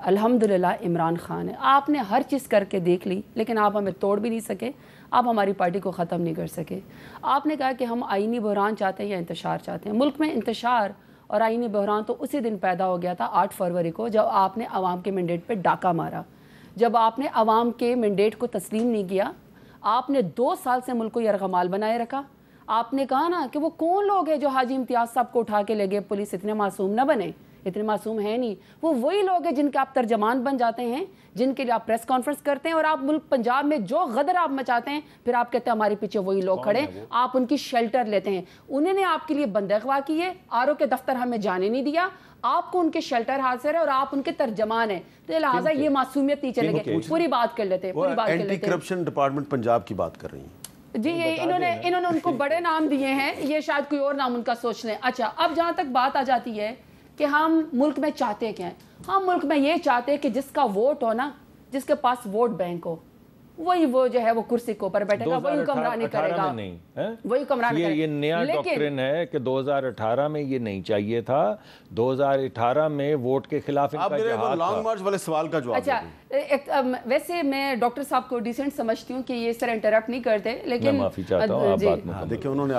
الحمدللہ عمران خان ہے. آپ نے ہر چیز کر کے دیکھ لی لیکن آپ ہمیں توڑ بھی نہیں سکے، آپ ہماری پارٹی کو ختم نہیں کر سکے. آپ نے کہا کہ ہم آئینی بحران چاہتے ہیں یا انتشار چاہتے ہیں. ملک میں انتشار اور آئینی بحران تو اسی دن پیدا ہو گیا تھا 8 فروری کو، جب آپ نے عوام کے مینڈیٹ پہ ڈاکہ مارا، جب آپ نے عوام کے مینڈیٹ کو تسلیم نہیں کیا. آپ نے 2 سال سے ملک کو یرغمال بنائے رکھا. آپ نے کہا نا کہ وہ کون لوگ ہیں جو حاجی امتیاز صاحب کو اٹھا کے لے گئے، پولیس اتنے معصوم نہ بنے. اتنے معصوم ہیں نہیں. وہ وہی لوگ ہیں جن کے آپ ترجمان بن جاتے ہیں, جن کے لیے آپ پریس کانفرنس کرتے ہیں, اور آپ ملک پنجاب میں جو غدر آپ مچاتے ہیں پھر آپ کہتے ہیں ہمارے پیچھے وہی لوگ کھڑے ہیں, آپ ان کی شیلٹر لیتے ہیں. انہوں نے آپ کے لیے بندہ اغوا کیے, آر او کے دفتر ہمیں جانے نہیں دیا, آپ کو ان کے شیلٹر حاصل ہے اور آپ ان کے ترجمان ہیں, تو لہٰذا یہ معصومیت نہیں چلے گے. پوری بات کر لیتے ہیں, پوری بات کر لیتے ہیں. اینٹی کرپشن ڈپارٹمنٹ پنجاب کی بات کر رہی ہیں جی, یہ انہوں نے ان کو بڑے نام دیے ہیں, یہ شاید کوئی اور نام ان کا سوچ لیں. اچھا, اب جہاں تک بات آ جاتی ہے کہ ہم ملک میں چاہتے کیا ہیں, ہم ملک میں یہ چاہتے ہیں کہ جس کا ووٹ ہو نا, جس کے پاس ووٹ بینک ہو, وہی وہ جو ہے وہ کرسی کے اوپر بیٹھے گا, وہی حکمرانی کرے گا, وہی حکمرانی کرے گا. یہ نیا ڈاکٹرن ہے کہ 2018 میں یہ نہیں چاہیے تھا, 2018 میں ووٹ کے خلاف ان کا جہاد تھا. لانگ مارچ والے سوال کا جواب. اچھا, ویسے میں ڈاکٹر صاحب کو ڈیسنٹ سمجھتی ہوں کہ یہ سر انٹرپٹ نہیں کرتے, لیکن میں معافی چاہتا ہوں, آپ بات مکمل. دیکھیں انہوں نے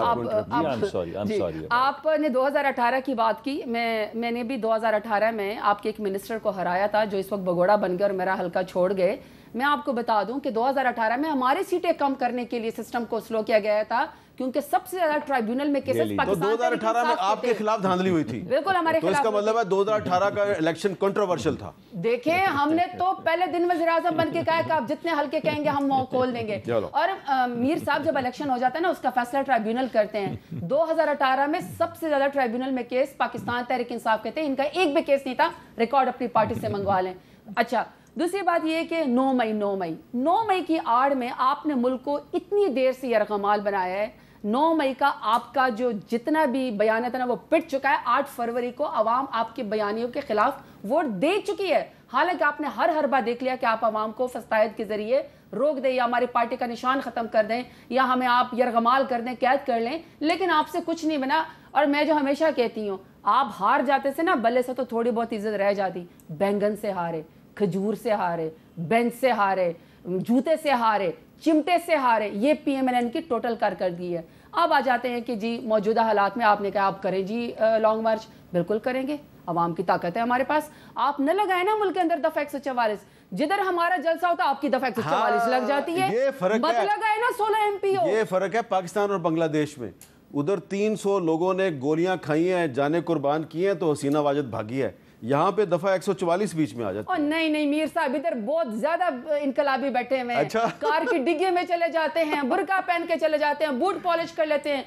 آپ نے 2018 کی بات کی, میں نے بھی 2018 میں آپ کے ایک منسٹر کو ہرایا تھا جو اس وقت بگوڑا بن گئے اور میرا حلقہ چھوڑ گئے. میں آپ کو بتا دوں کہ 2018 میں ہماری سیٹیں کم کرنے کے لیے سسٹم کو سلو کیا گیا تھا, کیونکہ سب سے زیادہ ٹرائیبیونل میں کیسز پاکستان 2018 میں آپ کے خلاف دھاندلی ہوئی تھی. بالکل ہمارے خلاف. تو اس کا مطلب ہے 2018 کا الیکشن کنٹروورشل تھا. دیکھیں, ہم نے تو پہلے دن وزیر اعظم بن کے کہا کہ آپ جتنے حلقے کہیں گے ہم وہ کھول دیں گے, اور میر صاحب جب الیکشن ہو جاتا ہے نا اس کا فیصلہ ٹرائیبیونل کرتے ہیں. 2018 میں سب سے زیادہ ٹرائیبیونل میں کیس پاکستان تحریک انصاف کے تھے, ان کا ایک بھی کیس نہیں تھا, ریکارڈ اپنی پارٹی سے منگوا لیں. اچھا, دوسری بات یہ کہ 9 مئی کی آڑ میں آپ نے ملک کو اتنی دیر سے یرغمال بنایا ہے. 9 مئی کا آپ کا جو جتنا بھی بیانیہ تھا نا وہ پٹ چکا ہے. 8 فروری کو عوام آپ کے بیانیوں کے خلاف ووٹ دے چکی ہے, حالانکہ آپ نے ہر حربہ دیکھ لیا کہ آپ عوام کو فساد کے ذریعے روک دیں, یا ہماری پارٹی کا نشان ختم کر دیں, یا ہمیں آپ یرغمال کر دیں, قید کر لیں, لیکن آپ سے کچھ نہیں بنا. اور میں جو ہمیشہ کہتی ہوں, آپ ہار جاتے سے نا بلے سے تو تھوڑی بہت عزت رہ جاتی. بینگن سے ہارے, کھجور سے ہارے, بینچ سے ہارے, جوتے سے ہارے, چمٹے سے ہارے, یہ پی ایم ایل این کی ٹوٹل کارکردگی ہے. اب آ جاتے ہیں کہ جی موجودہ حالات میں آپ نے کہا آپ کریں جی لانگ مارچ, بالکل کریں گے, عوام کی طاقت ہے ہمارے پاس. آپ نہ لگائیں نا ملک کے اندر دفعہ 144, جدھر ہمارا جلسہ ہوتا ہے آپ کی دفعہ 144 لگ جاتی ہے, مت لگائے نا 16 MP. یہ فرق ہے پاکستان اور بنگلہ دیش میں. ادھر 300 لوگوں نے گولیاں کھائی ہیں, جانیں قربان کی ہیں, تو حسینہ واجد بھاگی ہے. یہاں پہ دفعہ 144 بیچ میں آ جاتا ہے. نہیں میر صاحب, ادھر بہت زیادہ انقلابی بیٹھے ہوئے ہیں. کار کی ڈگی میں چلے جاتے ہیں, برقع پہن کے چلے جاتے ہیں, بوٹ پالش کر لیتے ہیں,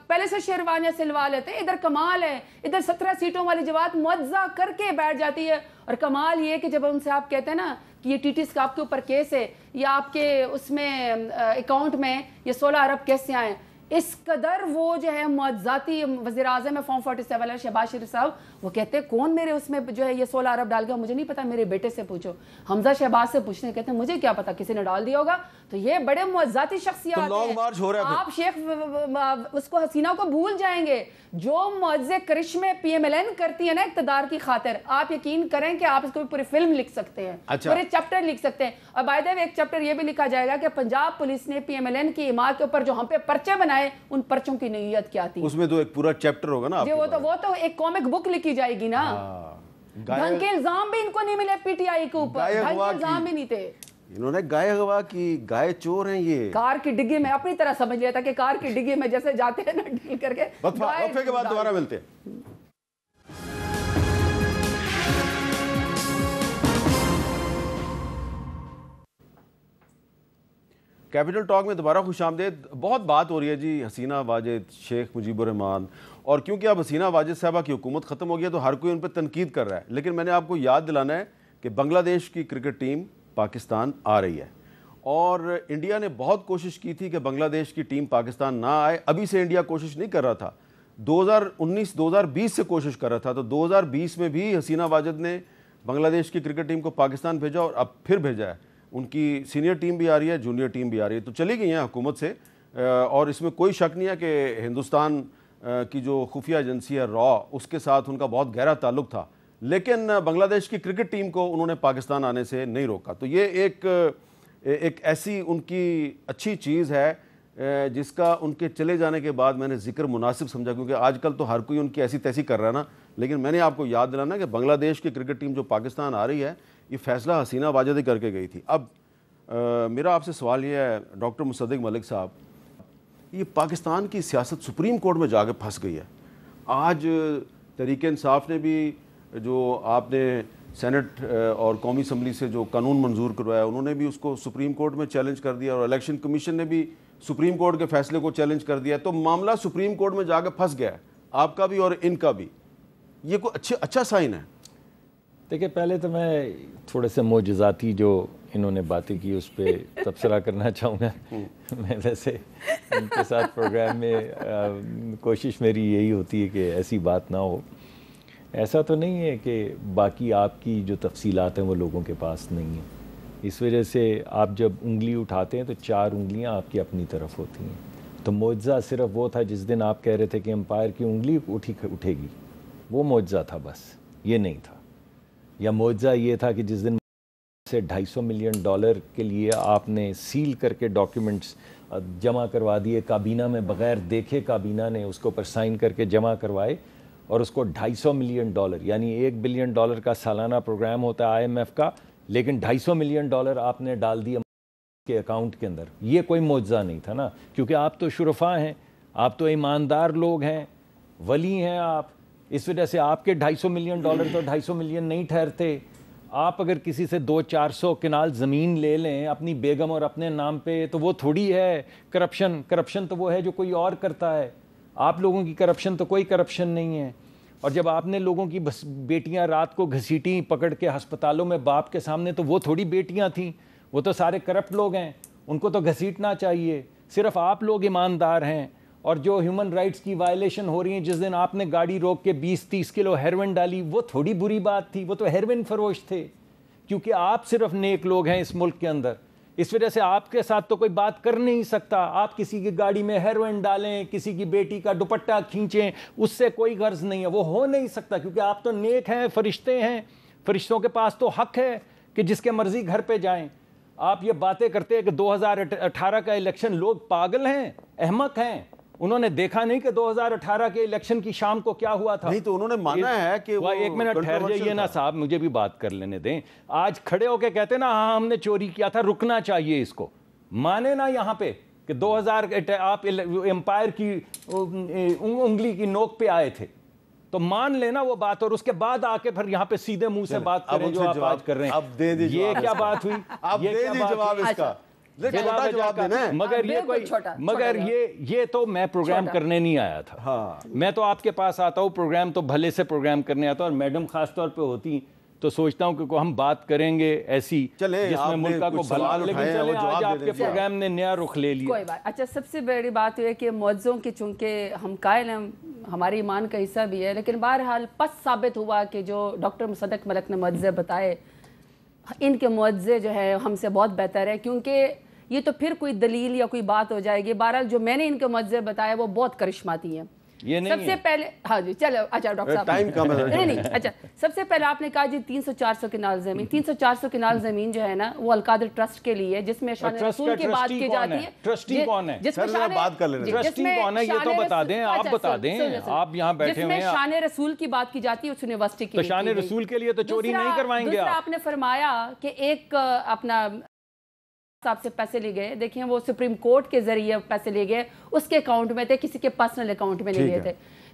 پہلے سے شیروانیاں سلوا لیتے ہیں. ادھر کمال ہے, ادھر 17 سیٹوں والی جماعت معجزہ کر کے بیٹھ جاتی ہے. اور کمال یہ کہ جب ان سے آپ کہتے ہیں نا کہ یہ ٹی کا آپ کے اوپر کیس ہے, یا آپ کے اس میں اکاؤنٹ میں یہ 16 ارب کیسے آئے, اس قدر وہ جو ہے معجزاتی وزیر اعظم ہے فارم 47 ہے شہباز شریف صاحب, وہ کہتے ہیں کون میرے اس میں جو ہے یہ 16 ارب ڈال گیا, مجھے نہیں پتا, میرے بیٹے سے پوچھو. حمزہ شہباز سے پوچھنے, کہتے ہیں مجھے کیا پتا, کسی نے ڈال دیا ہوگا. تو یہ بڑے معجزاتی شخصیات ہیں. آپ شیخ اس کو حسینہ کو بھول جائیں گے جو معجزے کرشمے پی ایم ایل این کرتی ہے نا اقتدار کی خاطر. آپ یقین کریں کہ آپ اس کو پوری فلم لکھ سکتے ہیں, پورے چیپٹر لکھ سکتے ہیں. اور بائی دا وے ایک چیپٹر یہ بھی لکھا جائے گا کہ پنجاب پولیس نے پی ایم ایل این کی اماں کے اوپر جو ہم پہ پرچے بنائے, ان پرچوں کی نیت کیا تھی. اس میں تو ایک پورا چیپٹر ہوگا نا. وہ تو ایک کامک بک لکھی جائے گی نا. ڈھنگ کے الزام بھی ان کو نہیں ملے پی ٹی آئی کے اوپر, ڈھنگ کے الزام بھی نہیں تھے. انہوں نے گائے ہوا کی, گائے چور ہیں یہ. کار کی ڈگی میں اپنی طرح سمجھ لیا تھا کہ کار کی ڈگی میں جیسے جاتے ہیں نا ڈھیل کر کے. وقفے کے بعد دوبارہ ملتے ہیں. کیپٹل ٹاک میں دوبارہ خوش آمدید. بہت بات ہو رہی ہے جی حسینہ واجد, شیخ مجیب الرحمان, اور کیونکہ اب حسینہ واجد صاحبہ کی حکومت ختم ہو گئی ہے تو ہر کوئی ان پہ تنقید کر رہا ہے. لیکن میں نے آپ کو یاد دلانا ہے کہ بنگلہ دیش کی کرکٹ ٹیم پاکستان آ رہی ہے, اور انڈیا نے بہت کوشش کی تھی کہ بنگلہ دیش کی ٹیم پاکستان نہ آئے. ابھی سے انڈیا کوشش نہیں کر رہا تھا, 2019-2020 سے کوشش کر رہا تھا. تو 2020 میں بھی حسینہ واجد نے بنگلہ دیش کی کرکٹ ٹیم کو پاکستان بھیجا, اور اب پھر بھیجا ہے. ان کی سینئر ٹیم بھی آ رہی ہے, جونیئر ٹیم بھی آ رہی ہے, تو چلی گئی ہیں حکومت سے. اور اس میں کوئی شک نہیں ہے کہ ہندوستان کی جو خفیہ ایجنسی ہے را, اس کے ساتھ ان کا بہت گہرا تعلق تھا. لیکن بنگلہ دیش کی کرکٹ ٹیم کو انہوں نے پاکستان آنے سے نہیں روکا. تو یہ ایک ایسی ان کی اچھی چیز ہے جس کا ان کے چلے جانے کے بعد میں نے ذکر مناسب سمجھا, کیونکہ آج کل تو ہر کوئی ان کی ایسی تیسی کر رہا ہے نا. لیکن میں نے آپ کو یاد دلانا کہ بنگلہ دیش کی کرکٹ ٹیم جو پاکستان آ رہی ہے, یہ فیصلہ حسینہ واجد کر کے گئی تھی. اب میرا آپ سے سوال یہ ہے ڈاکٹر مصدق ملک صاحب, یہ پاکستان کی سیاست سپریم کورٹ میں جا کے پھنس گئی ہے. آج تحریک انصاف نے بھی جو آپ نے سینٹ اور قومی اسمبلی سے جو قانون منظور کروایا انہوں نے بھی اس کو سپریم کورٹ میں چیلنج کر دیا، اور الیکشن کمیشن نے بھی سپریم کورٹ کے فیصلے کو چیلنج کر دیا. تو معاملہ سپریم کورٹ میں جا کے پھنس گیا ہے، آپ کا بھی اور ان کا بھی. یہ کوئی اچھا سائن ہے؟ دیکھیں، پہلے تو میں تھوڑے سے معجزاتی جو انہوں نے باتیں کی اس پہ تبصرہ کرنا چاہوں گا. میں ویسے ان کے ساتھ پروگرام میں کوشش میری یہی ہوتی ہے کہ ایسی بات نہ ہو. ایسا تو نہیں ہے کہ باقی آپ کی جو تفصیلات ہیں وہ لوگوں کے پاس نہیں ہیں. اس وجہ سے آپ جب انگلی اٹھاتے ہیں تو 4 انگلیاں آپ کی اپنی طرف ہوتی ہیں. تو معجزہ صرف وہ تھا جس دن آپ کہہ رہے تھے کہ امپائر کی انگلی اٹھے گی، وہ معجزہ تھا، بس یہ نہیں تھا. یا معجزہ یہ تھا کہ جس دن سے $250 ملین کے لیے آپ نے سیل کر کے ڈاکیومنٹس جمع کروا دیے کابینہ میں، بغیر دیکھے کابینہ نے اس کے اوپر سائن کر کے جمع کروائے، اور اس کو $250 ملین یعنی $1 بلین کا سالانہ پروگرام ہوتا ہے IMF کا، لیکن $250 ملین آپ نے ڈال دیا کے اکاؤنٹ کے اندر. یہ کوئی معجزہ نہیں تھا نا، کیونکہ آپ تو شرفاء ہیں، آپ تو ایماندار لوگ ہیں، ولی ہیں آپ. اس وجہ سے آپ کے $250 ملین تو $250 ملین نہیں ٹھہرتے. آپ اگر کسی سے 200-400 کنال زمین لے لیں اپنی بیگم اور اپنے نام پہ تو وہ تھوڑی ہے کرپشن تو وہ ہے جو کوئی اور کرتا ہے. آپ لوگوں کی کرپشن تو کوئی کرپشن نہیں ہے. اور جب آپ نے لوگوں کی بیٹیاں رات کو گھسیٹیں پکڑ کے ہسپتالوں میں باپ کے سامنے، تو وہ تھوڑی بیٹیاں تھیں، وہ تو سارے کرپٹ لوگ ہیں، ان کو تو گھسیٹنا چاہیے. صرف آپ لوگ ایماندار ہیں. اور جو ہیومن رائٹس کی وائلیشن ہو رہی ہیں، جس دن آپ نے گاڑی روک کے 20-30 کلو ہیروئن ڈالی، وہ تھوڑی بری بات تھی، وہ تو ہیروئن فروش تھے. کیونکہ آپ صرف نیک لوگ ہیں اس ملک کے اندر، اس وجہ سے آپ کے ساتھ تو کوئی بات کر نہیں سکتا. آپ کسی کی گاڑی میں ہیروئن ڈالیں، کسی کی بیٹی کا دوپٹہ کھینچیں، اس سے کوئی غرض نہیں ہے، وہ ہو نہیں سکتا. کیونکہ آپ تو نیک ہیں، فرشتے ہیں، فرشتوں کے پاس تو حق ہے کہ جس کے مرضی گھر پہ جائیں. آپ یہ باتیں کرتے ہیں کہ 2018 کا الیکشن، لوگ پاگل ہیں، احمق ہیں. انہوں نے دیکھا نہیں کہ 2018 کے الیکشن کی شام کو کیا ہوا تھا. نہیں تو انہوں نے مانا ہے کہ وہ ایک منٹ ٹھہر جائیے نا صاحب، مجھے بھی بات کر لینے دیں. آج کھڑے ہو کے کہتے نا ہاں ہم نے چوری کیا تھا، رکنا چاہیے اس کو. مانے نا یہاں پہ کہ 2000 آپ امپائر کی انگلی کی نوک پہ آئے تھے، تو مان لینا وہ بات، اور اس کے بعد آ کے پھر یہاں پہ سیدھے منہ سے بات کریں جو آپ آج کر رہے ہیں. اب دے دیجیے، یہ کیا بات ہوئی؟ آپ دے دیجیے جواب اس کا. مگر یہ تو میں پروگرام کرنے نہیں آیا تھا. میں تو آپ کے پاس آتا ہوں پروگرام تو بھلے سے پروگرام کرنے آتا ہوں. اور میڈم خاص طور پہ ہوتی تو سوچتا ہوں کہ ہم بات کریں گے ایسی جس میں ملک کو بھلا. لیکن چلیں آج آپ کے پروگرام نے نیا رخ لے لیا. کوئی بات. اچھا، سب سے بڑی بات یہ ہے کہ معجزوں کی چونکہ ہم قائل ہیں، ہماری ایمان کا حصہ بھی ہے، لیکن بہرحال پس ثابت ہوا کہ جو ڈاکٹر مصدق ملک نے معجزے بتائے، ان کے معجزے جو ہے ہم سے بہت بہتر ہے. کیونکہ یہ تو پھر کوئی دلیل یا کوئی بات ہو جائے گی. بہرحال جو میں نے ان کے معجزے بتایا وہ بہت کرشماتی ہیں. سب سے پہلے ہاں جی چلو اچھا ڈاکٹر صاحب نہیں اچھا سب سے پہلے آپ نے کہا جی 300-400 کنال زمین 300-400 کنال زمین جو ہے نا وہ القادر ٹرسٹ کے لیے جس میں شان رسول کی بات کی جاتی ہے. ٹرسٹی کون ہے؟ جس میں بات کر لینا ٹرسٹی کون ہے یہ تو بتا دیں. آپ بتا دیں، آپ یہاں بیٹھے ہوئے ہیں. جس میں شان رسول کی بات کی جاتی ہے اس یونیورسٹی کی. تو شان رسول کے لیے تو چوری نہیں کروائیں گے. آپ نے فرمایا کہ ایک اپنا صاحب سے پیسے لے گئے، دیکھیں وہ سپریم کورٹ کے ذریعے پیسے لے گئے، اس کے اکاؤنٹ میں تھے، کسی کے پرسنل اکاؤنٹ میں نہیں گئے تھے.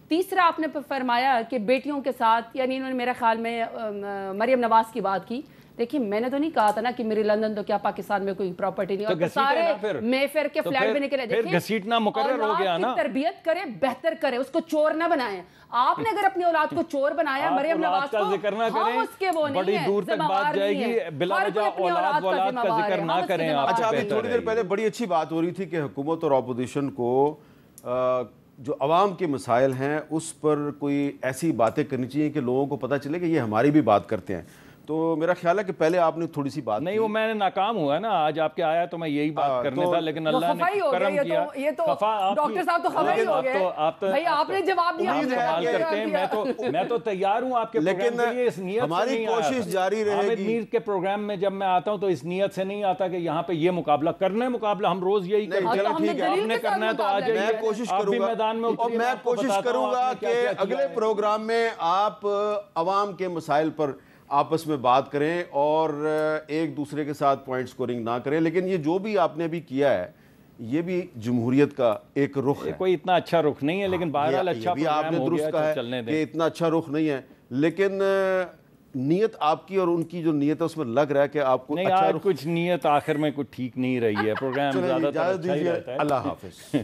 تیسرا آپ نے فرمایا کہ بیٹیوں کے ساتھ، یعنی انہوں نے میرے خیال میں مریم نواز کی بات کی. دیکھیں میں نے تو نہیں کہا تھا نا کہ میری لندن تو کیا پاکستان میں کوئی پراپرٹی نہیں، اور سارے مے فیئر کے فلیٹ بھی نکلے. دیکھیں گھسیٹنا مقرر ہو گیا نا. تربیت کرے، بہتر کرے، اس کو چور نہ بنائیں. آپ نے اگر اپنی اولاد کو چور بنایا مریم نواز کو، ہم اس کے وہ نہیں ہیں، بڑی دور تک بات جائے گی. بلا وجہ اولاد کا ذکر نہ کریں. اچھا ابھی تھوڑی دیر پہلے بڑی اچھی بات ہو رہی تھی کہ حکومت اور اپوزیشن کو جو عوام کے مسائل ہیں اس پر کوئی ایسی باتیں کرنی چاہیے کہ لوگوں کو پتہ چلے کہ یہ ہماری بھی بات کرتے ہیں. تو میرا خیال ہے کہ پہلے آپ نے تھوڑی سی بات نہیں، وہ میں نے ناکام ہوا نا. آج آپ کے آیا تو میں یہی بات کرنے تھا، لیکن اللہ نے کرم کیا. یہ تو ڈاکٹر صاحب تو خفا ہی ہو گئے بھائی، آپ نے جواب دیا. سوال کرتے ہیں، میں تو تیار ہوں آپ کے پروگرام کے لیے. اس نیت سے ہماری کوشش جاری رہے گی. حامد میر کے پروگرام میں جب میں آتا ہوں تو اس نیت سے نہیں آتا کہ یہاں پہ یہ مقابلہ کرنا ہے. مقابلہ ہم روز یہی کرتے ہیں. ٹھیک ہے، آپ نے کرنا ہے تو آ جائیے. میں کوشش کروں گا میدان میں، اور میں کوشش کروں گا کہ اگلے پروگرام میں آپ عوام کے مسائل پر آپس میں بات کریں اور ایک دوسرے کے ساتھ پوائنٹ سکورنگ نہ کریں. لیکن یہ جو بھی آپ نے بھی کیا ہے یہ بھی جمہوریت کا ایک رخ ہے. کوئی اتنا اچھا رخ نہیں ہے لیکن بہرحال اچھا پروگرام ہو گیا تو چلنے دیں. کہ اتنا اچھا رخ نہیں ہے لیکن نیت آپ کی اور ان کی جو نیت ہے اس میں لگ رہا ہے کہ آپ کو نہیں. آج کچھ نیت آخر میں کچھ ٹھیک نہیں رہی ہے. پروگرام زیادہ تر اچھا ہی رہتا ہے. اللہ حافظ.